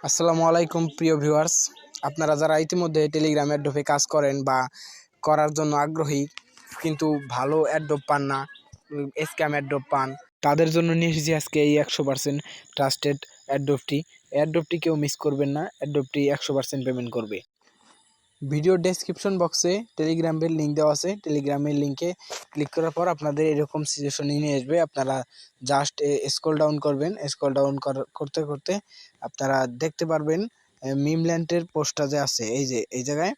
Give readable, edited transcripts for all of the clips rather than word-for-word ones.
আসসালামু আলাইকুম প্রিয় ভিউয়ার্স, আপনারা যারা ইতিমধ্যে টেলিগ্রাম অ্যাডোবে কাজ করেন বা করার জন্য আগ্রহী কিন্তু ভালো অ্যাডোব পান না, স্ক্যাম অ্যাডোব পান, তাদের জন্য নিয়ে এসেছি আজকে এই 100% ট্রাস্টেড অ্যাডোবটি কেউ মিস করবেন না। অ্যাডোবটি 100% পেমেন্ট করবে। ভিডিও ডেসক্রিপশন বক্সে টেলিগ্রামের লিঙ্ক দেওয়া আছে। টেলিগ্রামের লিঙ্কে ক্লিক করার পর আপনাদের এরকম সিচুয়েশনে নিয়ে আসবে। আপনারা জাস্ট স্ক্রল ডাউন করবেন। স্ক্রল ডাউন করতে করতে আপনারা দেখতে পারবেন মিমল্যান্ডের পোস্টটা যে আছে, এই যে এই জায়গায়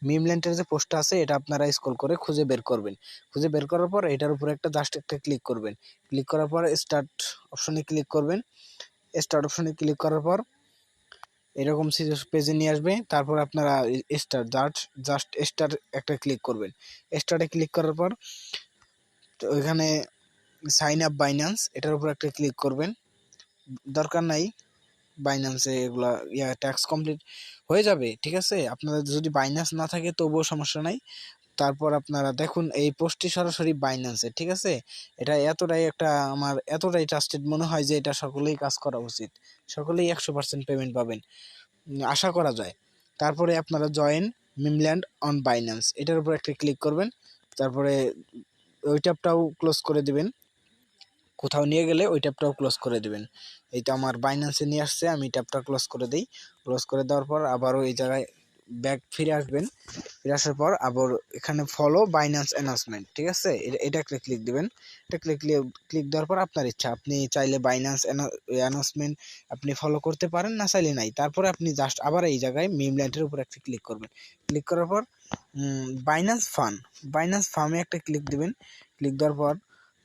মিমল্যান্ডের যে পোস্টটা আছে, এটা আপনারা স্ক্রল করে খুঁজে বের করবেন। খুঁজে বের করার পর এটার উপরে জাস্ট একটা ক্লিক করবেন। ক্লিক করার পর স্টার্ট অপশনে ক্লিক করবেন। স্টার্ট অপশনে ক্লিক করার পর এরকম পেজে নিয়ে আসবে। তারপর আপনারা স্টার জাস্ট স্টার একটা ক্লিক করবেন। স্টারে ক্লিক করার পর তো ওইখানে সাইন আপ বাইন্যান্স, এটার উপর একটা ক্লিক করবেন। দরকার নাই বাইন্যান্সে এগুলা ট্যাক্স কমপ্লিট হয়ে যাবে, ঠিক আছে। আপনাদের যদি বাইন্যান্স না থাকে তবুও সমস্যা নাই। তারপর আপনারা দেখুন এই পোস্টটি সরাসরি বাইন্যান্সে, ঠিক আছে। এটা আমার এতটাই ট্রাস্টেড মনে হয় যে এটা সকলেই কাজ করা উচিত। সকলেই 100% পেমেন্ট পাবেন আশা করা যায়। তারপরে আপনারা জয়েন মিমল্যান্ড অন বাইন্যান্স, এটার উপর একটা ক্লিক করবেন। তারপরে ওই ট্যাবটাও ক্লোজ করে দিবেন। কোথাও নিয়ে গেলে ওই ট্যাবটাও ক্লোজ করে দিবেন। এই তো আমার বাইন্যান্সে নিয়ে আসছে, আমি ট্যাবটা ক্লোজ করে দিই। ক্লোজ করে দেওয়ার পর আবারও এই জায়গায় ব্যাক ফিরে আসবেন। ফিরে আসার পর আবার এখানে ফলো বাইন্যান্স অ্যানাউন্সমেন্ট, ঠিক আছে, এটা একটা ক্লিক দিবেন। এটা ক্লিক দেওয়ার পর আপনার ইচ্ছা, আপনি চাইলে বাইন্যান্স অ্যানাউন্সমেন্ট আপনি ফলো করতে পারেন, না চাইলে নাই। তারপরে আপনি জাস্ট আবার এই জায়গায় মিমল্যান্ডের উপর একটা ক্লিক করবেন। ক্লিক করার পর বাইন্যান্স ফার্মে একটা ক্লিক দিবেন। ক্লিক দেওয়ার পর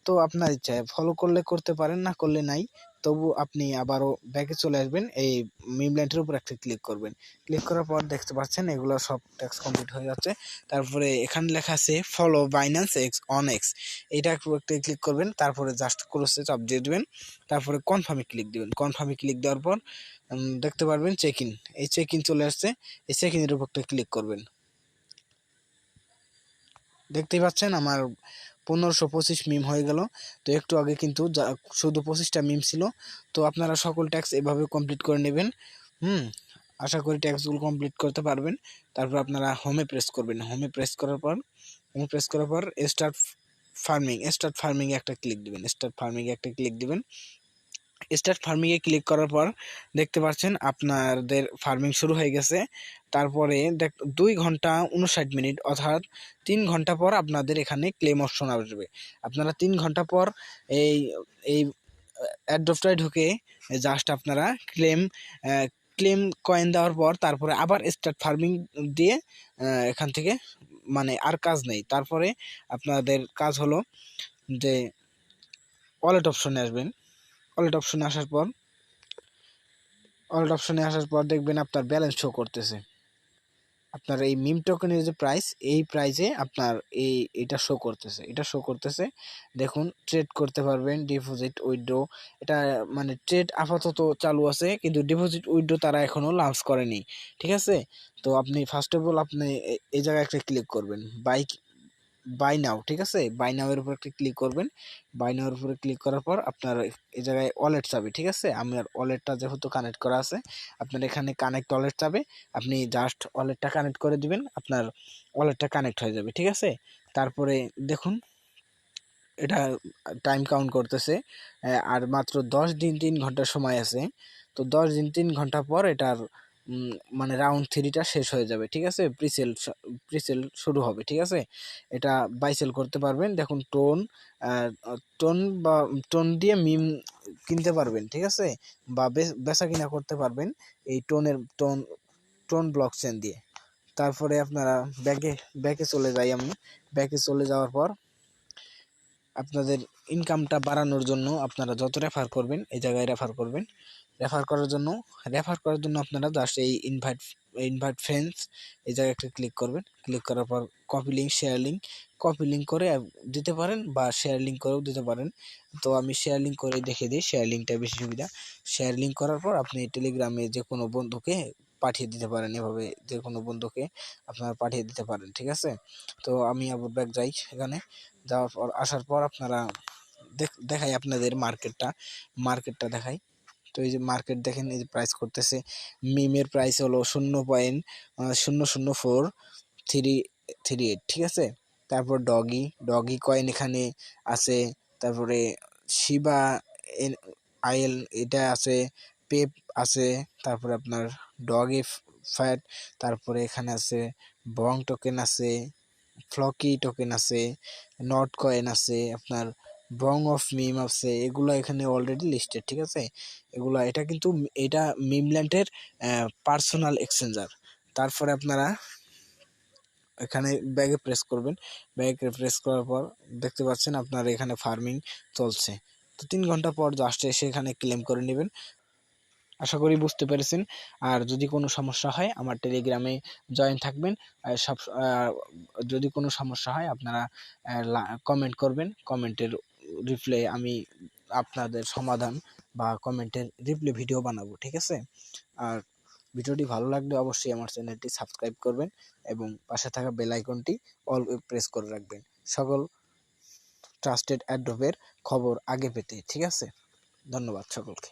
তো আপনার ইচ্ছা, ফলো করলে করতে পারেন, না করলে নাই। তবু আপনি আবারও ব্যাকে চলে আসবেন, এই মিমল্যান্ডের উপর একটা ক্লিক করবেন। ক্লিক করার পর দেখতে পাচ্ছেন এগুলো সব ট্যাক্স কমপ্লিট হয়ে যাচ্ছে। তারপরে এখানে লেখা আছে ফলো বাইন্যান্স এক্স, এটা একটা ক্লিক করবেন। তারপরে জাস্ট ক্লোজে চাপ দিয়ে দেবেন। তারপরে কনফার্মে ক্লিক দিবেন। কনফার্মে ক্লিক দেওয়ার পর দেখতে পারবেন চেক ইন, এই চেক ইন চলে আসছে। এই চেক ইনের উপর একটা ক্লিক করবেন। দেখতেই পাচ্ছেন আমার 1525 মিম হয়ে গেল। তো একটু আগে কিন্তু শুধু 25টা মিম ছিল। তো আপনারা সকল ট্যাক্স এভাবে কমপ্লিট করে নেবেন। আশা করি ট্যাক্সগুলো কমপ্লিট করতে পারবেন। তারপর আপনারা হোমে প্রেস করবেন। হোমে প্রেস করার পর স্টার্ট ফার্মিং একটা ক্লিক দিবেন। স্টার্ট ফার্মিং এ ক্লিক করার পর দেখতে পাচ্ছেন আপনাদের ফার্মিং শুরু হয়ে গেছে। তারপরে 2 ঘন্টা 59 মিনিট অর্থাৎ 3 ঘন্টা পর আপনাদের এখানে ক্লেম অপশন আসবে। আপনারা 3 ঘন্টা পর এই এই অ্যাড্রপটায় ঢুকে জাস্ট আপনারা ক্লেম কয়েন দেওয়ার পর তারপরে আবার স্টার্ট ফার্মিং দিয়ে এখান থেকে মানে আর কাজ নেই। তারপরে আপনাদের কাজ হলো যে ওয়ালেট অপশনে আসবেন। ওয়ালেট অপশনে আসার পর দেখবেন আপনার ব্যালেন্স শো করতেছে। আপনার এই মিম টোকেনের যে প্রাইস, এই প্রাইসে আপনার এটা শো করতেছে। দেখুন ট্রেড করতে পারবেন, ডিপোজিট উইথড্র। এটা মানে ট্রেড আপাতত চালু আছে, কিন্তু ডিপোজিট উইথড্র তারা এখনো লঞ্চ করেনি, ঠিক আছে। তো আপনি ফার্স্ট অফ অল আপনি এই জায়গায় একটা ক্লিক করবেন, বাই নাও, ঠিক আছে। বাই নাও এর উপর একটা ক্লিক করবেন। বাই নাও এর উপরে ক্লিক করার পর আপনার এই জায়গায় ওয়ালেট চাবে, ঠিক আছে। আমার ওয়ালেটটা যেহেতু কানেক্ট করা আছে, আপনার এখানে কানেক্ট ওয়ালেট চাবে। আপনি জাস্ট ওয়ালেটটা কানেক্ট করে দিবেন, আপনার ওয়ালেটটা কানেক্ট হয়ে যাবে, ঠিক আছে। তারপরে দেখুন এটা টাইম কাউন্ট করতেছে। আর মাত্র 10 দিন 3 ঘন্টা সময় আছে। তো 10 দিন 3 ঘন্টা পর এটার মানে রাউন্ড 3টা শেষ হয়ে যাবে, ঠিক আছে। প্রিসেল শুরু হবে, ঠিক আছে। এটা বাইসেল করতে পারবেন। দেখুন টোন বা টোন দিয়ে মিম কিনতে পারবেন, ঠিক আছে, বা বেচা কিনা করতে পারবেন এই টোন ব্লক চেন দিয়ে। তারপরে আপনারা ব্যাকে চলে যাই আমি। ব্যাকে চলে যাওয়ার পর আপনাদের ইনকামটা বাড়ানোর জন্য আপনারা যত রেফার করবেন এই জায়গায় রেফার করবেন। রেফার করার জন্য আপনারা জাস্ট এই ইনভাইট ফ্রেন্ডস এই জায়গায় একটা ক্লিক করবেন। ক্লিক করার পর কপি লিঙ্ক করে দিতে পারেন বা শেয়ার লিঙ্ক করেও দিতে পারেন। তো আমি শেয়ার লিঙ্ক করে দেখে দিই, শেয়ার লিঙ্কটা বেশি সুবিধা। শেয়ার লিঙ্ক করার পর আপনি টেলিগ্রামে যে কোনো বন্ধুকে পাঠিয়ে দিতে পারেন, এভাবে যে কোনো বন্ধুকে আপনারা পাঠিয়ে দিতে পারেন, ঠিক আছে। তো আমি আবার ব্যাক যাই। এখানে যাওয়ার পর আসার পর আপনারা দেখাই আপনাদের মার্কেটটা দেখাই। তো এই যে মার্কেট দেখেন, এই যে প্রাইস করতেছে, মিমের প্রাইস হলো 0.00438, ঠিক আছে। তারপর ডগি কয়েন এখানে আছে, তারপরে শিবা আইএল এটা আছে, পেপ আছে, তারপরে আপনার ডগি ফ্যাট, তারপরে এখানে আছে বং টোকেন আছে, ফ্লকি টোকেন আছে, নট কয়েন আছে, আপনার বং অফ মিম আছে, এগুলো এখানে অলরেডি লিস্টেড, ঠিক আছে। এটা কিন্তু এটা মিমল্যান্ডের পার্সোনাল এক্সচেঞ্জার। তারপরে আপনারা এখানে ব্যাগে প্রেস করবেন, ব্যাগে প্রেস করার পর দেখতে পাচ্ছেন আপনার এখানে ফার্মিং চলছে। তো 3 ঘন্টা পর জাস্ট এসে এখানে ক্লেম করে নেবেন। আশা করি বুঝতে পেরেছেন। আর যদি কোনো সমস্যা হয় আমার টেলিগ্রামে জয়েন থাকবেন। যদি কোনো সমস্যা হয় আপনারা কমেন্ট করবেন, কমেন্টের রিপ্লাই আমি আপনাদের সমাধান বা কমেন্টের রিপ্লাই ভিডিও বানাবো, ঠিক আছে। আর ভিডিওটি ভালো লাগলে অবশ্যই আমার চ্যানেলটি সাবস্ক্রাইব করবেন এবং পাশে থাকা বেল আইকনটি অল প্রেস করে রাখবেন সকল ট্রাস্টেড অ্যাড্রপের খবর আগে পেতে, ঠিক আছে। ধন্যবাদ সকলকে।